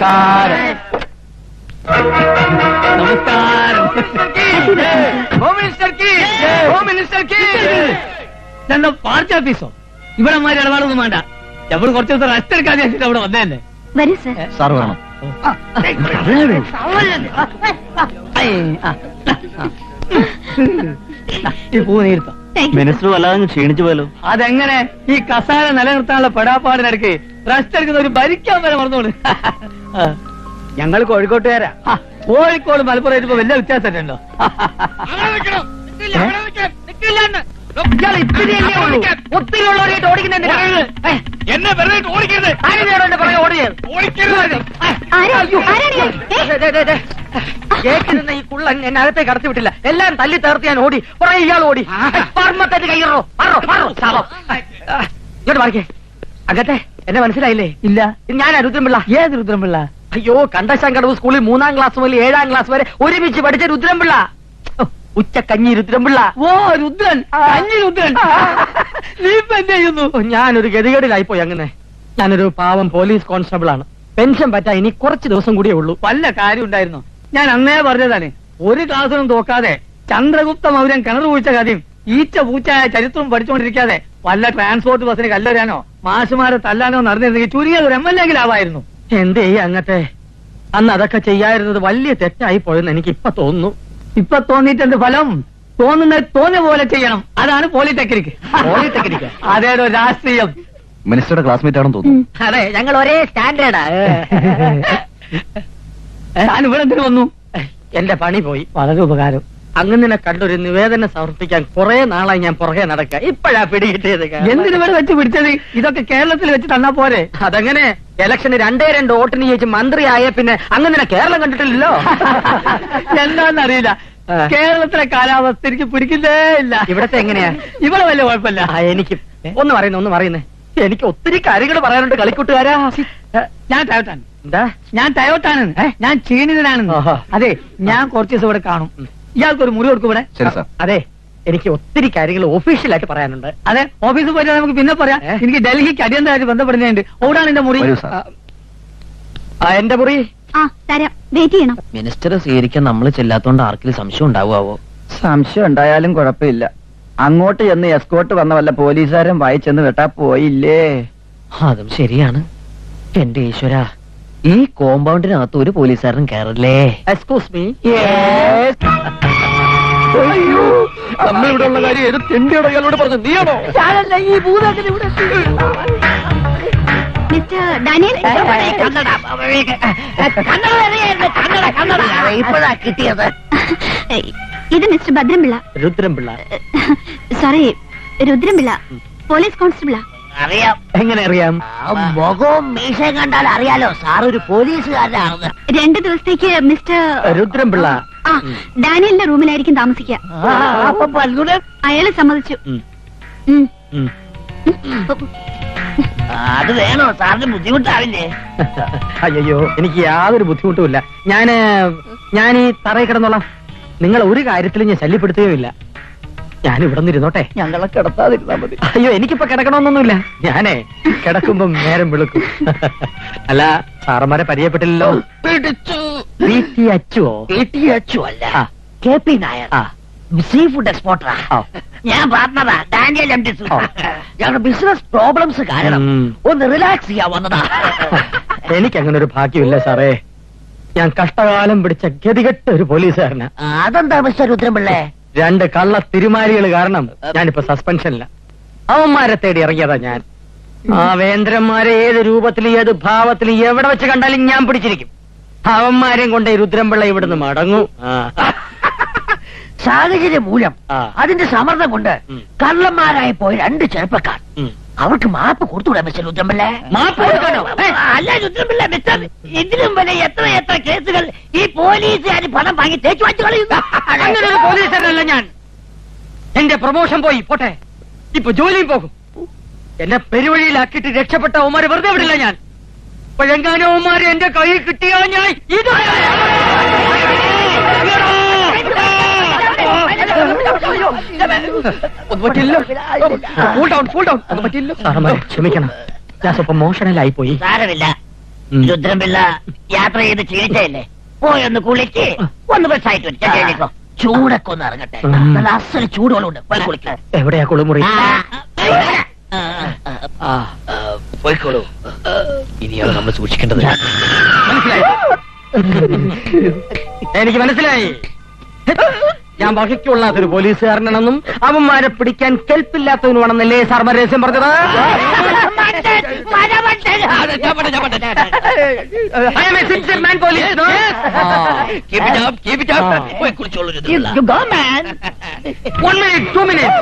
നമസ്കാരം. നമസ്കാരം. Home minister ഇതെന്താ പാർട്ടി ഓഫീസോ? ഇവിടെ മാതിരി ഇടപാടൊന്നും വേണ്ട. എവിടെ കുറച്ച് ദിവസം റെസ്റ്റ് എടുക്കാൻ വെച്ചിട്ട് അവിടെ വന്നതല്ലേ. വരൂ സർ. സാർ വേണം. ഈ പൂ നീർത്താം. മിനിസ്റ്റർ വല്ലാതെ ക്ഷീണിച്ചു പോയല്ലോ. അതെങ്ങനെ? ഈ കസാര നിലനിർത്താനുള്ള പെടാപ്പാടിനിടയ്ക്ക് റെസ്റ്റ് എടുക്കുന്ന ഒരു ഭരിക്കാൻ വരെ മറന്നോളൂ. ഞങ്ങൾ കോഴിക്കോട്ടുകാരാ. കോഴിക്കോട് മലപ്പുറം ഇപ്പൊ വലിയ വ്യത്യാസമുണ്ടോ? ഒത്തിരി ഉള്ളവരായിട്ട് ഓടിക്കുന്നതിന് എന്നെ വെറുതെ ഓടിക്കരുത്. കേൾക്കുന്ന ഈ കുള്ളൻ എന്നെ അകത്തേക്ക് കടത്തി വിട്ടില്ല. എല്ലാം തല്ലി തേർത്ത് ഞാൻ ഓടി. കുറെ ഇയാൾ ഓടി. പർമ്മത്തേക്ക് കയ്യറോ ഇങ്ങോട്ട് മാറിക്കേ. അകത്തെ എന്നെ മനസ്സിലായില്ലേ? ഇല്ല. ഞാനാ രുദ്രൻപിള്ള. ഏത് രുദ്രൻപിള്ള? അയ്യോ, കണ്ടശാങ്കടവ് സ്കൂളിൽ 3ാം ക്ലാസ് മുതൽ 7ാം ക്ലാസ് വരെ ഒരുമിച്ച് പഠിച്ച രുദ്രൻപിള്ള. ഉച്ചക്കഞ്ഞി രുദ്രൻപിള്ള. ഓ, രുദ്രൻ, കഞ്ഞി രുദ്രൻ. നീ ഇപ്പൊ എന്ത് ചെയ്യുന്നു? ഞാനൊരു ഗതികേടിലായിപ്പോയി. അങ്ങനെ ഞാനൊരു പാവം പോലീസ് കോൺസ്റ്റബിൾ ആണ്. പെൻഷൻ പറ്റാ ഇനി കുറച്ച് ദിവസം കൂടിയേ ഉള്ളൂ. വല്ല കാര്യം ഉണ്ടായിരുന്നു? ഞാൻ അന്നേ പറഞ്ഞതാണ്, ഒരു ക്ലാസ്സിനും തോക്കാതെ ചന്ദ്രഗുപ്ത മൗര്യൻ കിണർ കുഴിച്ച കഥയും ഈച്ച പൂച്ചായ ചരിത്രവും പഠിച്ചുകൊണ്ടിരിക്കാതെ വല്ല ട്രാൻസ്പോർട്ട് ബസ്സിന് കല്ലെറിയാനോ മാഷുമാരെ തല്ലാനോ നടന്നിരുന്നെങ്കിൽ ചുരുങ്ങിയത് ഒരു MLA ആവായിരുന്നു. എന്തേ അങ്ങത്തെ അന്ന് അതൊക്കെ ചെയ്യാതിരുന്നത് വലിയ തെറ്റായി പോയെന്ന് എനിക്ക് ഇപ്പൊ തോന്നുന്നു. ഇപ്പൊ തോന്നിയിട്ടെന്ത് ഫലം? തോന്നുന്നത് തോന്നിയ പോലെ ചെയ്യണം. അതാണ് പോളിടെക്നിക്. പോളിടെക്നിക് അതേടോ രാഷ്ട്രീയം. മിനിസ്റ്ററുടെ ക്ലാസ്മേറ്റ് ആണെന്ന് തോന്നുന്നു. അതെ, ഞങ്ങൾ ഒരേ സ്റ്റാൻഡേർഡാ. ഞാൻ ഇവിടെ എന്തിനു വന്നു? എന്റെ പണി പോയി. വളരെ ഉപകാരം. അങ്ങനെ കണ്ടൊരു നിവേദനം സമർപ്പിക്കാൻ കുറെ നാളായി ഞാൻ പുറകെ നടക്കുക. ഇപ്പോഴാ പിടികിട്ടിയത്. എന്തിനു ഇവിടെ വെച്ച് പിടിച്ചത്? ഇതൊക്കെ കേരളത്തിൽ വെച്ച് തന്നാ പോരെ? അതങ്ങനെ ഇലക്ഷന് 2 വോട്ടിന് ജയിച്ച് മന്ത്രിയായ പിന്നെ അങ്ങനെ കേരളം കണ്ടിട്ടില്ലല്ലോ. എന്താന്നറിയില്ല. കേരളത്തിലെ കാലാവസ്ഥ എനിക്ക് പിടിക്കുന്നേ ഇല്ല. ഇവിടത്തെ എങ്ങനെയാ? ഇവിടെ വലിയ കുഴപ്പമില്ല. എനിക്ക് ഒന്ന് പറയുന്നേ എനിക്ക് ഒത്തിരി കാര്യങ്ങൾ പറയാനുണ്ട് കളിക്കൂട്ടുകാരാ. ഞാൻ ടയോട്ടാണ്. എന്താ? ഞാൻ ടയോട്ടാണ്. ഞാൻ ക്ഷീണിതനാണ്. അതെ, ഞാൻ കുറച്ച് ദിവസം ഇവിടെ കാണും. ഇയാൾക്കൊരു മുറി കൊടുക്കും ഇവിടെ. അതെ, എനിക്ക് ഒത്തിരി കാര്യങ്ങൾ ഒഫീഷ്യലായിട്ട് പറയാനുണ്ട്. അതെ, ഓഫീസിൽ പോയിട്ട് നമുക്ക് പിന്നെ പറയാം. എനിക്ക് ഡൽഹിക്ക് അടിയന്തരമായിട്ട് ബന്ധപ്പെടുന്നുണ്ട്. ഓടാണ് എന്റെ മുറി. എന്റെ മുറി വെയിറ്റ് ചെയ്യണം. മിനിസ്റ്റർ സ്വീകരിക്കാൻ നമ്മൾ ചെല്ലാത്തോണ്ട് ആർക്കെങ്കിലും സംശയം ഉണ്ടാവുമോ? സംശയം ഉണ്ടായാലും കുഴപ്പമില്ല. അങ്ങോട്ട് ചെന്ന് എസ്കോട്ട് വന്ന വല്ല പോലീസുകാരൻ വായിച്ചെന്ന് വെട്ടാ പോയില്ലേ? അതും ശരിയാണ്. എന്റെ ഈശ്വര, ഈ കോമ്പൗണ്ടിനകത്ത് ഒരു പോലീസുകാരൻ കയറില്ലേ? Excuse me. നമ്മളിവിടെ ഉള്ള കാര്യം ഏത് തെണ്ടിയോടെ ഇയാളോട് പറഞ്ഞു? നീയാണോ? ഈ ഭൂതത്തിന് ഇവിടെ മിസ്റ്റർ ഡാനിയൽ, ഇപ്പോഴാ കിട്ടിയത്. ഇത് mister Bhadranpillai. Rudranpillai. Sorry, Rudranpillai, police കോൺസ്റ്റബിളാ. അറിയാം. എങ്ങനെ അറിയാം? മുഖവും മീശയും കണ്ടാൽ അറിയാലോ സാർ ഒരു പോലീസുകാരനാണ്. 2 ദിവസത്തേക്ക് മിസ്റ്റർ രുദ്രൻപിള്ള ഡാനിയലിന്റെ റൂമിലായിരിക്കും താമസിക്കുക. അയാള് സമ്മതിച്ചു. അത് വേണോ സാറിന്? ബുദ്ധിമുട്ടാവില്ലേ? അയ്യോ, എനിക്ക് യാതൊരു ബുദ്ധിമുട്ടുമില്ല. ഞാൻ ഈ തറയിൽ കിടന്നോളാം. നിങ്ങൾ ഒരു കാര്യത്തിലും ഞാൻ ശല്യപ്പെടുത്തുകയുമില്ല. ഞാൻ ഇവിടെ നിന്നിരുന്നോട്ടെ. ഞങ്ങളെ കിടത്താതിരുന്നാ മതി. അയ്യോ, എനിക്കിപ്പോ കിടക്കണമെന്നൊന്നുമില്ല. ഞാനേ കിടക്കുമ്പം നേരം വിളിക്കും. അല്ല, സാറന്മാരെ പരിചയപ്പെട്ടില്ലല്ലോ. അല്ല, KP നായർ, സീ ഫുഡ് എക്സ്പോർട്ടറാ. ഞാൻ പാർട്ണറാ, ഡാനിയൽ MD. ഞങ്ങളുടെ ബിസിനസ് പ്രോബ്ലംസ് കാരണം ഒന്ന് റിലാക്സ് ചെയ്യാൻ വന്നതാ. എനിക്കങ്ങനെ ഒരു ഭാഗ്യമില്ല സാറേ. ഞാൻ കഷ്ടകാലം പിടിച്ച ഗതികെട്ട ഒരു പോലീസുകാരനാ. അതെന്താ മിസ്റ്റർ രുദ്രൻപിള്ളേ? 2 കള്ള തിരുമാലികൾ കാരണം ഞാനിപ്പോ സസ്പെൻഷനില്ല. അവന്മാരെ തേടി ഇറങ്ങിയതാ ഞാൻ. ആ വേന്ദ്രന്മാരെ ഏത് രൂപത്തിൽ ഏത് ഭാവത്തിൽ എവിടെ വെച്ച് കണ്ടാലും ഞാൻ പിടിച്ചിരിക്കും. അവന്മാരെയും കൊണ്ട് രുദ്രൻപിള്ള ഇവിടുന്ന് മടങ്ങും. സാഹചര്യം മൂലം അതിന്റെ സമ്മർദ്ദം കൊണ്ട് കള്ളന്മാരായി പോയ 2 ചെറുപ്പക്കാർ. അവർക്ക് മാപ്പ് കൊടുത്തുകൂടാ മിസ്റ്റർ രുദ്രൻപിള്ള? മാപ്പ് കൊടുക്കണോ? അല്ല രുദ്രൻപിള്ള, മിസ്റ്റർ, ഇതിലും വരെ എത്ര കേസുകൾ ഈ പോലീസുകാർ പണം വാങ്ങി തേച്ചു വാങ്ങിച്ചു കളയുന്നു. അങ്ങനെ ഒരു പോലീസുകാരനല്ല ഞാൻ. എന്റെ പ്രൊമോഷൻ പോയി പോട്ടെ, ഇപ്പൊ ജോലിയും പോകും. എന്നെ പെരുവഴിയിലാക്കിയിട്ട് രക്ഷപ്പെട്ട അവന്മാരെ വെറുതെ വിടില്ല ഞാൻ. ഇപ്പോഴെങ്ങാനും അവന്മാരെ എന്റെ കയ്യിൽ കിട്ടിയാ ഞാൻ ഇത് ക്ഷമിക്കണം, ഞാൻ സ്വപ്പം മോഷണലായി പോയി. സാരമില്ല, രുദ്രംപിള്ള യാത്ര ചെയ്ത് ക്ഷീണിച്ചല്ലേ, പോയൊന്ന് കുളിക്ക്, ഒന്ന് ബസ്സായിട്ട് വരും. ചൂടൊക്കെ ഒന്ന് ഇറങ്ങട്ടെ, നല്ല അസല് ചൂടുകളുണ്ട്. പോയി കുളിക്കാം. എവിടെയാ കുളിമുറി? പോയിക്കോളൂ. ഇനിയാണ് നമ്മൾ സൂക്ഷിക്കേണ്ടത്. മനസ്സിലായി? എനിക്ക് മനസ്സിലായി. ഞാൻ വകയ്ക്കൊള്ളാത്തൊരു പോലീസുകാരനാണെന്നും അവന്മാരെ പിടിക്കാൻ കെൽപ്പില്ലാത്തവനുമാണെന്നല്ലേ സാർ രഹസ്യം പറഞ്ഞത്? I am a sincere man, police, no? Keep it up, keep it up. പോയി കുളിച്ചോളൂ Rudram Pillai. You go, man. 1 minute, 2 minutes.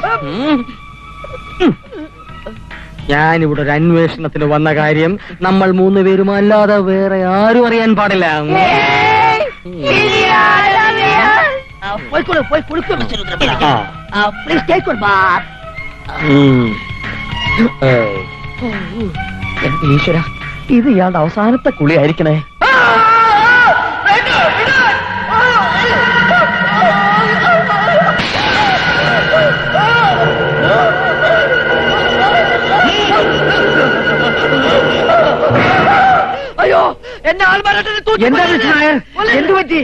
ഞാനിവിടെ ഒരു അന്വേഷണത്തിന് വന്ന കാര്യം നമ്മൾ 3 പേരും അല്ലാതെ വേറെ ആരും അറിയാൻ പാടില്ല. പോയിക്കോളൂ, പോയി കുളിക്കൂ mister Rudrampillai. Please take your bath. എന്റെ ഈശ്വര, ഇത് ഇയാളുടെ അവസാനത്തെ കുളിയായിരിക്കണേ. അയ്യോ, എന്നെ ആൾമാരാട്ടെ എന്താ മിസ്റ്റർ നായർ? എന്ത് പറ്റി?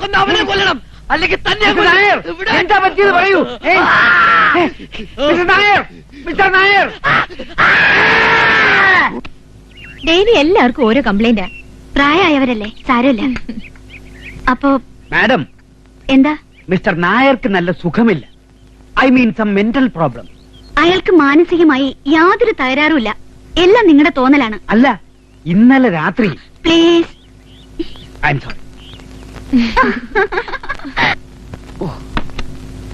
കൊന്ന് അവനെ കൊല്ലണം, അല്ലെങ്കിൽ തന്നെ മിസ്റ്റർ നായർ, എന്താ പറ്റിയത് പറയൂ. Mister Nair, mister Nair. Daily എല്ലാവർക്കും ഓരോ കംപ്ലൈന്റാ. പ്രായമായവരല്ലേ, സാരമില്ല. അപ്പോ മാഡം, എന്താ? മിസ്റ്റർ നായർക്ക് നല്ല സുഖമില്ല. I mean some mental problem. അയാൾക്ക് മാനസികമായി യാതൊരു തകരാറുമില്ല. എല്ലാം നിങ്ങളുടെ തോന്നലാണ്. അല്ല, ഇന്നലെ രാത്രി പ്ലീസ്. I am sorry.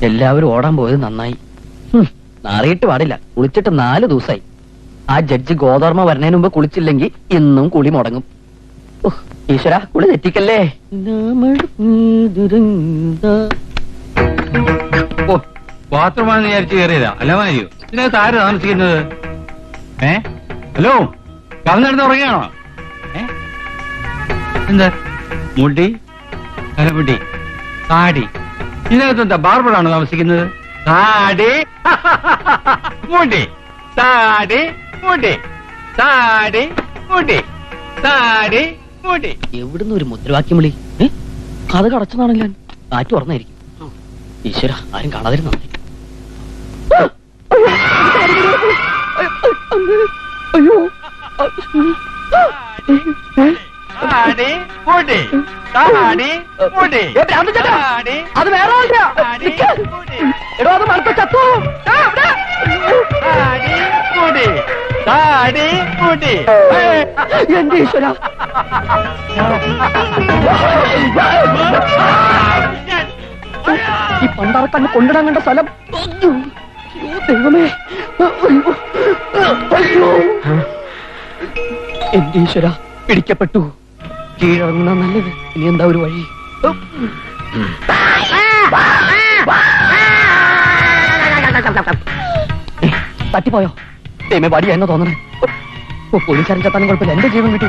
എല്ലാവരും ഓടാൻ പോയത് നന്നായി. നാറിയിട്ട് പാടില്ല. കുളിച്ചിട്ട് 4 ദിവസമായി. ആ ജഡ്ജി ഗോതർമ്മ വരുന്നതിന് മുമ്പ് കുളിച്ചില്ലെങ്കിൽ ഇന്നും കുളി മുടങ്ങും. ഈശ്വര, കുളി തെറ്റിക്കല്ലേ. ബാത്റൂമാണെന്ന് വിചാരിച്ച് കയറിയതാ. അല്ല മാരിയോ, ഇതിനകത്ത് ആര് താമസിക്കുന്നത്? ഹലോ, കവന്നെടുത്ത് ഉറങ്ങിയാണോ? എന്താ മുടി, തലമുടി, താടി, ഇതിനകത്ത് എന്താ ബാർബറാണോ താമസിക്കുന്നത്? താടി, മുടി, താടി, മുടി, താടി, മുടി, താടി, മുടി. എവിടുന്ന് ഒരു മുദ്രാവാക്യം വിളി? അത് കടച്ചതാണെങ്കിൽ കാറ്റ് തുറന്നായിരിക്കും. ഈശ്വര, ആരും കാണാതിരുന്നു. അയ്യോ, താടി, മുടി, താടി, മുടി, താടി, അത് വേറെ ആളില്ല. നിക്ക്. എടോ, അത് മടുത്ത ചത്തു. താടി, മുടി, താടി, മുടി. എന്റെ ഈശ്വര. ഈ പണ്ടാറക്കണ്ണ് കൊണ്ടിടാൻ കണ്ട സ്ഥലം. അയ്യോ, ദൈവമേ. അയ്യോ, എന്റെ ഈശ്വര, പിടിക്കപ്പെട്ടു. കീഴടങ്ങുന്ന നല്ലത്. ഇനി എന്താ ഒരു വഴി? തട്ടിപ്പോയോ? ദൈവമേ, പാടിയാ എന്ന് തോന്നണേ. പോലീസുകാരൻ ചത്താനും കുഴപ്പമില്ല, എന്റെ ജീവൻ കിട്ടില്ല.